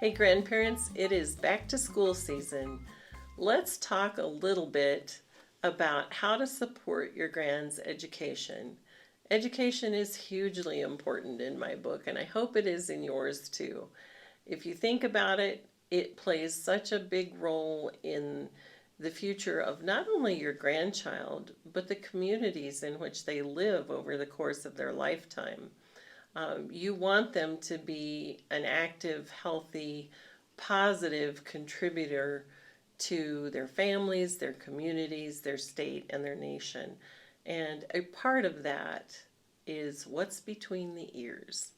Hey grandparents, it is back to school season. Let's talk a little bit about how to support your grand's education. Education is hugely important in my book, and I hope it is in yours too. If you think about it, it plays such a big role in the future of not only your grandchild, but the communities in which they live over the course of their lifetime. You want them to be an active, healthy, positive contributor to their families, their communities, their state, and their nation. And a part of that is what's between the ears.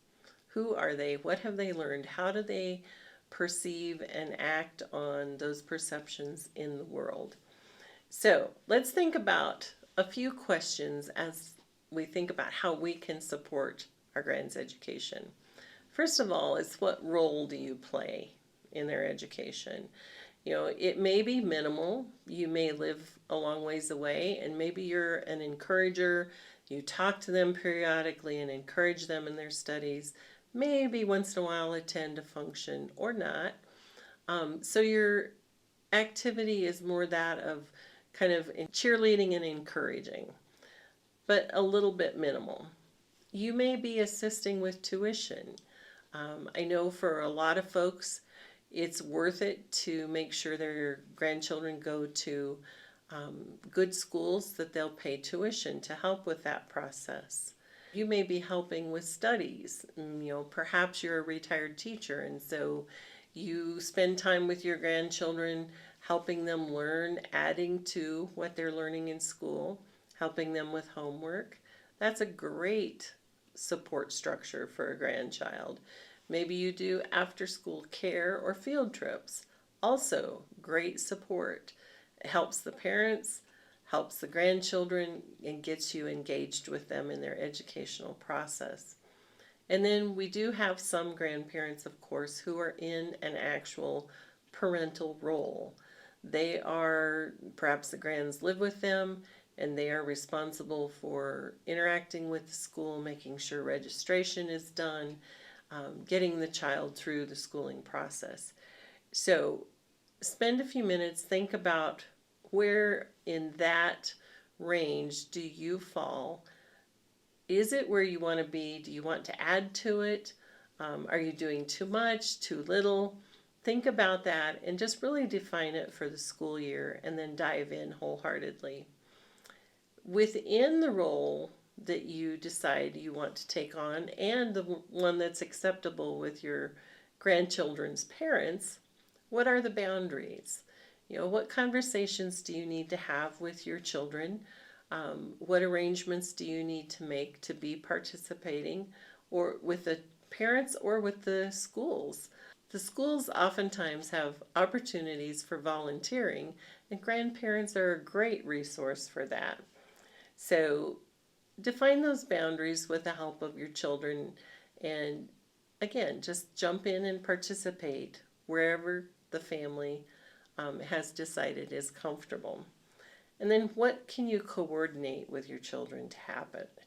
Who are they? What have they learned? How do they perceive and act on those perceptions in the world? So let's think about a few questions as we think about how we can support our grand's education. First of all, is what role do you play in their education? It may be minimal. You may live a long ways away, and maybe you're an encourager. You talk to them periodically and encourage them in their studies. Maybe once in a while attend a function or not. So your activity is more that of kind of cheerleading and encouraging, but a little bit minimal. You may be assisting with tuition. I know for a lot of folks, it's worth it to make sure their grandchildren go to good schools that they'll pay tuition to help with that process. You may be helping with studies. Perhaps you're a retired teacher, and so you spend time with your grandchildren helping them learn, adding to what they're learning in school, helping them with homework. That's a great support structure for a grandchild. Maybe you do after-school care or field trips. Also, great support. It helps the parents, helps the grandchildren, and gets you engaged with them in their educational process. And then we do have some grandparents, of course, who are in an actual parental role. They are, perhaps the grands live with them, and they are responsible for interacting with the school, making sure registration is done, getting the child through the schooling process. So spend a few minutes, think about where in that range do you fall. Is it where you want to be? Do you want to add to it? Are you doing too much, too little? Think about that and just really define it for the school year and then dive in wholeheartedly. Within the role that you decide you want to take on and the one that's acceptable with your grandchildren's parents, what are the boundaries? What conversations do you need to have with your children? What arrangements do you need to make to be participating, or with the parents or with the schools? The schools oftentimes have opportunities for volunteering, and grandparents are a great resource for that. So define those boundaries with the help of your children, and again, just jump in and participate wherever the family has decided is comfortable. And then what can you coordinate with your children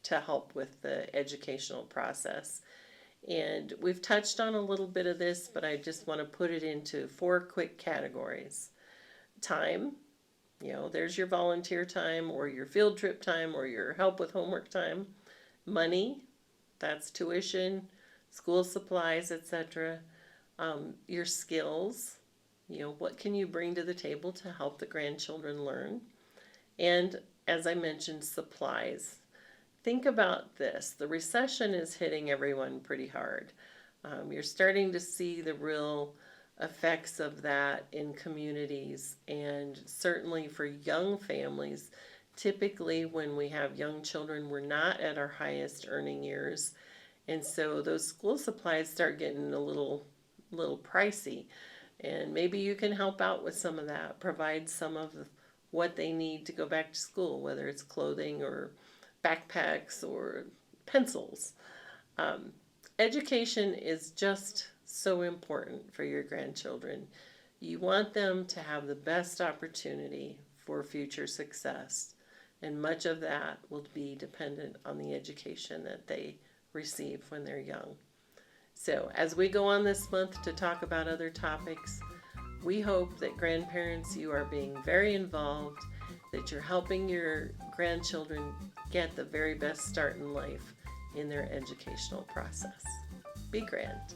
to help with the educational process? And we've touched on a little bit of this, but I just want to put it into 4 quick categories. Time, there's your volunteer time or your field trip time or your help with homework time. Money, that's tuition, school supplies, etc. Your skills, what can you bring to the table to help the grandchildren learn? And as I mentioned, supplies. Think about this. The recession is hitting everyone pretty hard. You're starting to see the real effects of that in communities, and certainly for young families. Typically when we have young children, we're not at our highest earning years, and so those school supplies start getting a little pricey, and maybe you can help out with some of that, provide some of what they need to go back to school, whether it's clothing or backpacks or pencils. Education is just so important for your grandchildren. You want them to have the best opportunity for future success, and much of that will be dependent on the education that they receive when they're young. So as we go on this month to talk about other topics, we hope that grandparents, you are being very involved, that you're helping your grandchildren get the very best start in life in their educational process. Be grand.